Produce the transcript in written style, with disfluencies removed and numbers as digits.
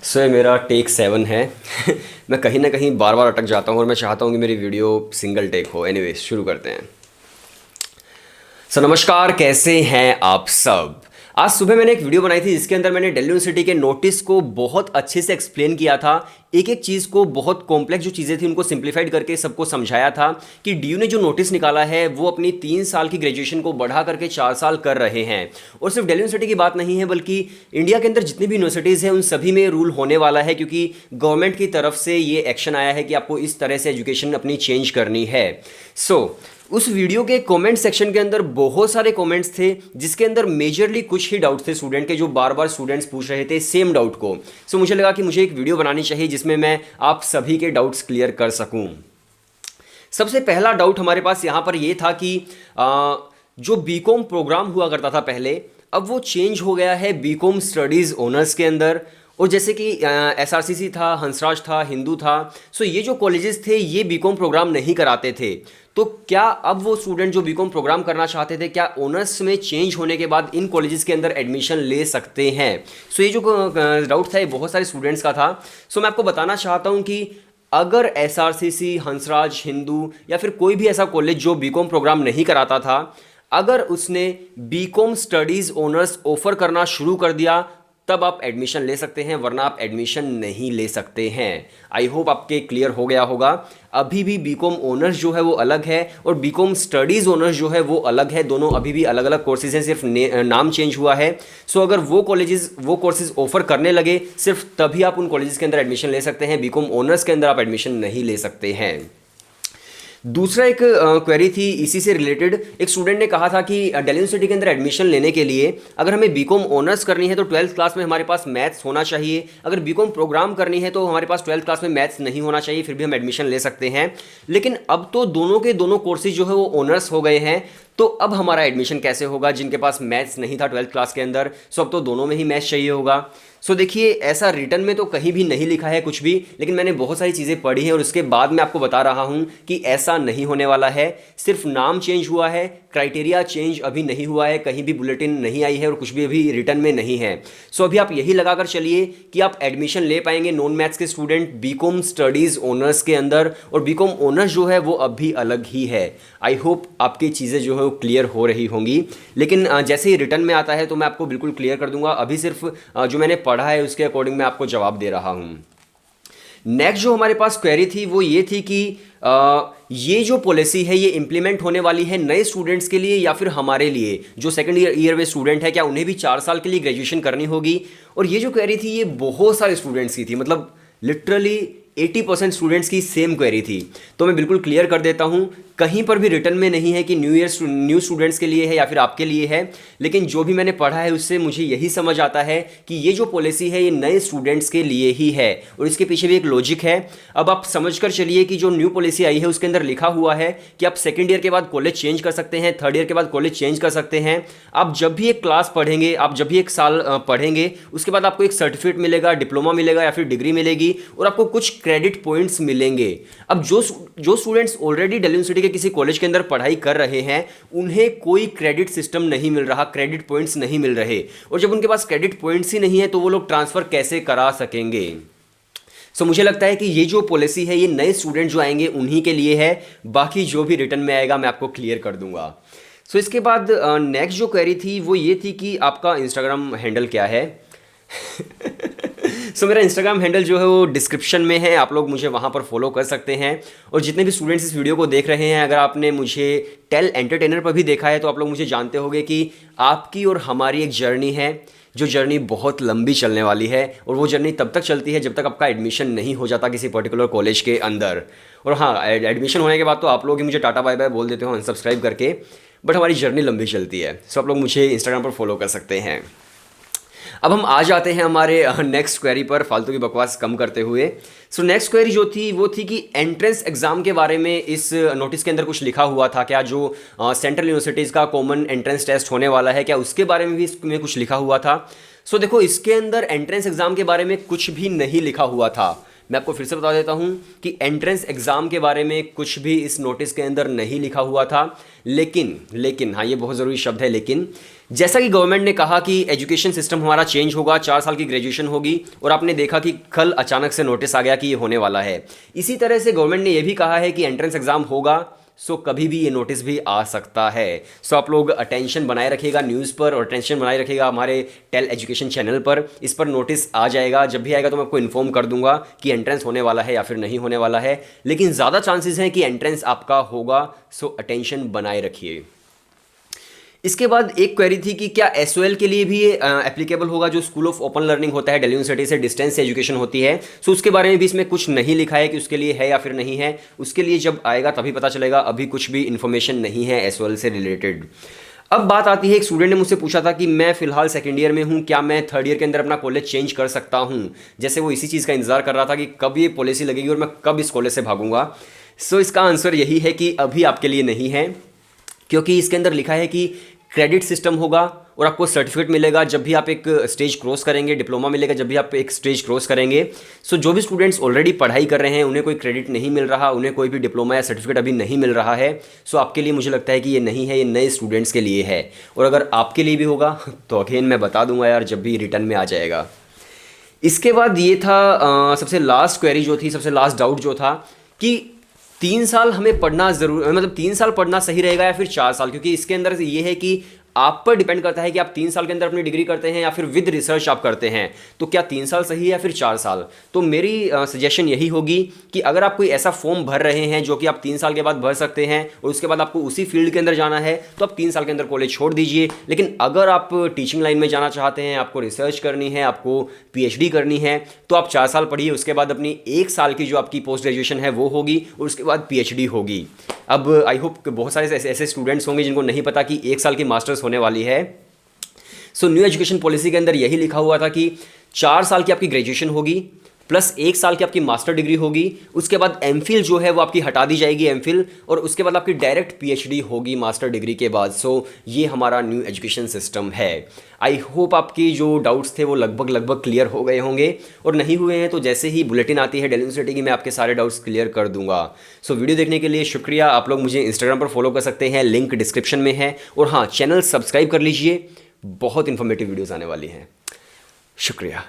Sir मेरा take 7 है। मैं कहीं ना कहीं बार बार अटक जाता हूँ और मैं चाहता हूँ कि मेरी वीडियो सिंगल टेक हो। एनीवेज शुरू करते हैं। सर नमस्कार, कैसे हैं आप सब। आज सुबह मैंने एक वीडियो बनाई थी जिसके अंदर मैंने दिल्ली यूनिवर्सिटी के नोटिस को बहुत अच्छे से एक्सप्लेन किया था। एक एक चीज़ को, बहुत कॉम्प्लेक्स जो चीज़ें थी उनको सिंप्लीफाइड करके सबको समझाया था कि डीयू ने जो नोटिस निकाला है वो अपनी 3 साल की ग्रेजुएशन को बढ़ा करके 4 साल कर रहे हैं। और सिर्फ दिल्ली यूनिवर्सिटी की बात नहीं है बल्कि इंडिया के अंदर जितनी भी यूनिवर्सिटीज़ हैं उन सभी में रूल होने वाला है, क्योंकि गवर्नमेंट की तरफ से ये एक्शन आया है कि आपको इस तरह से एजुकेशन अपनी चेंज करनी है। उस वीडियो के कमेंट सेक्शन के अंदर बहुत सारे कमेंट्स थे जिसके अंदर मेजरली कुछ ही डाउट थे स्टूडेंट के, जो बार बार स्टूडेंट्स पूछ रहे थे सेम डाउट को। मुझे लगा कि मुझे एक वीडियो बनानी चाहिए जिसमें मैं आप सभी के डाउट्स क्लियर कर सकूं। सबसे पहला डाउट हमारे पास यहाँ पर ये था कि जो बीकॉम प्रोग्राम हुआ करता था पहले, अब वो चेंज हो गया है बीकॉम स्टडीज़ ऑनर्स के अंदर। और जैसे कि एसआरसीसी था, हंसराज था, हिंदू था, ये जो कॉलेजेस थे ये बीकॉम प्रोग्राम नहीं कराते थे। तो क्या अब वो स्टूडेंट जो बीकॉम प्रोग्राम करना चाहते थे, क्या ऑनर्स में चेंज होने के बाद इन कॉलेजेस के अंदर एडमिशन ले सकते हैं? ये जो डाउट था ये बहुत सारे स्टूडेंट्स का था। मैं आपको बताना चाहता हूँ कि अगर एसआरसीसी, हंसराज, हिंदू या फिर कोई भी ऐसा कॉलेज जो बीकॉम प्रोग्राम नहीं कराता था, अगर उसने बीकॉम स्टडीज़ ऑनर्स ऑफर करना शुरू कर दिया तब आप एडमिशन ले सकते हैं, वरना आप एडमिशन नहीं ले सकते हैं। आई होप आपके क्लियर हो गया होगा। अभी भी बीकॉम ऑनर्स जो है वो अलग है और बीकॉम स्टडीज़ ऑनर्स जो है वो अलग है। दोनों अभी भी अलग अलग कोर्सेज हैं, सिर्फ नाम चेंज हुआ है। अगर वो कोर्सेज ऑफर करने लगे सिर्फ तभी आप उन कॉलेजेस के अंदर एडमिशन ले सकते हैं। बीकॉम ऑनर्स के अंदर आप एडमिशन नहीं ले सकते हैं। दूसरा एक क्वेरी थी इसी से रिलेटेड। एक स्टूडेंट ने कहा था कि दिल्ली यूनिवर्सिटी के अंदर एडमिशन लेने के लिए अगर हमें बीकॉम ऑनर्स करनी है तो 12th क्लास में हमारे पास मैथ्स होना चाहिए, अगर बीकॉम प्रोग्राम करनी है तो हमारे पास 12th क्लास में मैथ्स नहीं होना चाहिए, फिर भी हम एडमिशन ले सकते हैं। लेकिन अब तो दोनों के दोनों कोर्सेज जो है वो ऑनर्स हो गए हैं, तो अब हमारा एडमिशन कैसे होगा? जिनके पास मैथ्स नहीं था 12th क्लास के अंदर, अब तो दोनों में ही मैथ्स चाहिए होगा। देखिए, ऐसा रिटर्न में तो कहीं भी नहीं लिखा है कुछ भी, लेकिन मैंने बहुत सारी चीज़ें पढ़ी हैं और उसके बाद मैं आपको बता रहा हूं कि ऐसा नहीं होने वाला है। सिर्फ नाम चेंज हुआ है, क्राइटेरिया चेंज अभी नहीं हुआ है, कहीं भी बुलेटिन नहीं आई है और कुछ भी अभी रिटर्न में नहीं है। अभी आप यही लगाकर चलिए कि आप एडमिशन ले पाएंगे नॉन मैथ्स के स्टूडेंट बीकॉम स्टडीज़ ऑनर्स के अंदर, और बीकॉम ऑनर्स जो है वो अभी अलग ही है। आई होप आपकी चीज़ें जो है वो क्लियर हो रही होंगी, लेकिन जैसे ही रिटर्न में आता है तो मैं आपको बिल्कुल क्लियर कर दूंगा। अभी सिर्फ जो मैंने पढ़ा है उसके अकॉर्डिंग मैं आपको जवाब दे रहा हूं। नेक्स्ट जो हमारे पास क्वेरी थी वो ये थी कि ये जो पॉलिसी है ये इंप्लीमेंट होने वाली है नए स्टूडेंट्स के लिए या फिर हमारे लिए जो सेकंड ईयर में स्टूडेंट है, क्या उन्हें भी 4 साल के लिए ग्रेजुएशन करनी होगी? और ये जो क्वेरी थी ये बहुत सारे स्टूडेंट्स की थी, मतलब लिटरली 80% स्टूडेंट्स की सेम क्वेरी थी। तो मैं बिल्कुल क्लियर कर देता हूं, कहीं पर भी रिटर्न में नहीं है कि न्यू स्टूडेंट्स के लिए है या फिर आपके लिए है, लेकिन जो भी मैंने पढ़ा है उससे मुझे यही समझ आता है कि ये जो पॉलिसी है ये नए स्टूडेंट्स के लिए ही है और इसके पीछे भी एक लॉजिक है। अब आप समझ कर चलिए कि जो न्यू पॉलिसी आई है उसके अंदर लिखा हुआ है कि आप सेकेंड ईयर के बाद कॉलेज चेंज कर सकते हैं, थर्ड ईयर के बाद कॉलेज चेंज कर सकते हैं। आप जब भी एक क्लास पढ़ेंगे, आप जब भी एक साल पढ़ेंगे, उसके बाद आपको एक सर्टिफिकेट मिलेगा, डिप्लोमा मिलेगा या फिर डिग्री मिलेगी और आपको कुछ क्रेडिट पॉइंट्स मिलेंगे। अब जो स्टूडेंट्स ऑलरेडी दिल्ली यूनिवर्सिटी के किसी कॉलेज के अंदर पढ़ाई कर रहे हैं उन्हें कोई क्रेडिट सिस्टम नहीं मिल रहा, क्रेडिट पॉइंट्स नहीं मिल रहे, और जब उनके पास क्रेडिट पॉइंट्स ही नहीं है तो वो लोग ट्रांसफर कैसे करा सकेंगे? मुझे लगता है कि ये जो पॉलिसी है ये नए स्टूडेंट जो आएंगे उन्हीं के लिए है, बाकी जो भी रिटर्न में आएगा मैं आपको क्लियर कर दूंगा। इसके बाद नेक्स्ट जो क्वेरी थी वो ये थी कि आपका इंस्टाग्राम हैंडल क्या है? मेरा इंस्टाग्राम हैंडल जो है वो डिस्क्रिप्शन में है, आप लोग मुझे वहाँ पर फॉलो कर सकते हैं। और जितने भी स्टूडेंट्स इस वीडियो को देख रहे हैं, अगर आपने मुझे टेल एंटरटेनर पर भी देखा है तो आप लोग मुझे जानते होंगे कि आपकी और हमारी एक जर्नी है, जो जर्नी बहुत लंबी चलने वाली है, और वो जर्नी तब तक चलती है जब तक आपका एडमिशन नहीं हो जाता किसी पर्टिकुलर कॉलेज के अंदर। और हाँ, एडमिशन होने के बाद तो आप लोग ही मुझे टाटा बाय बाय बोल देते हो अनसब्सक्राइब करके, बट हमारी जर्नी लंबी चलती है। आप लोग मुझे इंस्टाग्राम पर फॉलो कर सकते हैं। अब हम आ जाते हैं हमारे नेक्स्ट क्वेरी पर, फालतू की बकवास कम करते हुए। नेक्स्ट क्वेरी जो थी वो थी कि एंट्रेंस एग्जाम के बारे में इस नोटिस के अंदर कुछ लिखा हुआ था क्या? जो सेंट्रल यूनिवर्सिटीज़ का कॉमन एंट्रेंस टेस्ट होने वाला है, क्या उसके बारे में भी इसमें कुछ लिखा हुआ था? देखो, इसके अंदर एंट्रेंस एग्जाम के बारे में कुछ भी नहीं लिखा हुआ था। मैं आपको फिर से बता देता हूं कि एंट्रेंस एग्जाम के बारे में कुछ भी इस नोटिस के अंदर नहीं लिखा हुआ था। लेकिन हाँ, ये बहुत ज़रूरी शब्द है, जैसा कि गवर्नमेंट ने कहा कि एजुकेशन सिस्टम हमारा चेंज होगा, 4 साल की ग्रेजुएशन होगी, और आपने देखा कि कल अचानक से नोटिस आ गया कि ये होने वाला है। इसी तरह से गवर्नमेंट ने यह भी कहा है कि एंट्रेंस एग्जाम होगा, सो कभी भी ये नोटिस भी आ सकता है। सो आप लोग अटेंशन बनाए रखिएगा न्यूज़ पर, और अटेंशन बनाए रखिएगा हमारे टेल एजुकेशन चैनल पर। इस पर नोटिस आ जाएगा, जब भी आएगा तो मैं आपको इन्फॉर्म कर दूंगा कि एंट्रेंस होने वाला है या फिर नहीं होने वाला है, लेकिन ज़्यादा चांसेस हैं कि एंट्रेंस आपका होगा। सो अटेंशन बनाए रखिए। इसके बाद एक क्वेरी थी कि क्या एसओएल के लिए भी ये एप्लीकेबल होगा, जो स्कूल ऑफ ओपन लर्निंग होता है दिल्ली यूनिवर्सिटी से, डिस्टेंस एजुकेशन होती है। सो उसके बारे में भी इसमें कुछ नहीं लिखा है कि उसके लिए है या फिर नहीं है, उसके लिए जब आएगा तभी पता चलेगा। अभी कुछ भी इन्फॉर्मेशन नहीं है एसओएल से रिलेटेड। अब बात आती है, एक स्टूडेंट ने मुझसे पूछा था कि मैं फिलहाल सेकंड ईयर में हूँ, क्या मैं थर्ड ईयर के अंदर अपना कॉलेज चेंज कर सकता हूँ। जैसे वो इसी चीज़ का इंतजार कर रहा था कि कब ये पॉलिसी लगेगी और मैं कब इस कॉलेज से भागूंगा। सो इसका आंसर यही है कि अभी आपके लिए नहीं है, क्योंकि इसके अंदर लिखा है कि क्रेडिट सिस्टम होगा और आपको सर्टिफिकेट मिलेगा जब भी आप एक स्टेज क्रॉस करेंगे, डिप्लोमा मिलेगा जब भी आप एक स्टेज क्रॉस करेंगे। सो जो भी स्टूडेंट्स ऑलरेडी पढ़ाई कर रहे हैं उन्हें कोई क्रेडिट नहीं मिल रहा, उन्हें कोई भी डिप्लोमा या सर्टिफिकेट अभी नहीं मिल रहा है। सो आपके लिए मुझे लगता है कि ये नहीं है, ये नए स्टूडेंट्स के लिए है। और अगर आपके लिए भी होगा तो अगेन मैं बता दूंगा यार, जब भी रिटर्न में आ जाएगा। इसके बाद ये था सबसे लास्ट क्वेरी जो थी, सबसे लास्ट डाउट जो था कि 3 साल हमें पढ़ना ज़रूर, मतलब 3 साल पढ़ना सही रहेगा या फिर 4 साल, क्योंकि इसके अंदर ये है कि आप पर डिपेंड करता है कि आप 3 साल के अंदर अपनी डिग्री करते हैं या फिर विद रिसर्च आप करते हैं। तो क्या 3 साल सही है या फिर 4 साल। तो मेरी सजेशन यही होगी कि अगर आप कोई ऐसा फॉर्म भर रहे हैं जो कि आप 3 साल के बाद भर सकते हैं और उसके बाद आपको उसी फील्ड के अंदर जाना है, तो आप 3 साल के अंदर कॉलेज छोड़ दीजिए। लेकिन अगर आप टीचिंग लाइन में जाना चाहते हैं, आपको रिसर्च करनी है, आपको पीएचडी करनी है, तो आप 4 साल पढ़िए। उसके बाद अपनी 1 साल की जो आपकी पोस्ट ग्रेजुएशन है वो होगी और उसके बाद पीएचडी होगी। अब आई होप बहुत सारे ऐसे स्टूडेंट्स होंगे जिनको नहीं पता कि 1 साल की मास्टर्स होने वाली है। सो न्यू एजुकेशन पॉलिसी के अंदर यही लिखा हुआ था कि 4 साल की आपकी ग्रेजुएशन होगी प्लस 1 साल की आपकी मास्टर डिग्री होगी। उसके बाद एमफिल जो है वो आपकी हटा दी जाएगी, एमफिल, और उसके बाद आपकी डायरेक्ट पीएचडी होगी मास्टर डिग्री के बाद। सो ये हमारा न्यू एजुकेशन सिस्टम है। आई होप आपकी जो डाउट्स थे वो लगभग क्लियर हो गए होंगे, और नहीं हुए हैं तो जैसे ही बुलेटिन आती है दिल्ली यूनिवर्सिटी की, मैं आपके सारे डाउट्स क्लियर कर दूंगा। सो वीडियो देखने के लिए शुक्रिया। आप लोग मुझे इंस्टाग्राम पर फॉलो कर सकते हैं, लिंक डिस्क्रिप्शन में है। और हाँ, चैनल सब्सक्राइब कर लीजिए, बहुत इन्फॉर्मेटिव वीडियोज़ आने वाली हैं। शुक्रिया।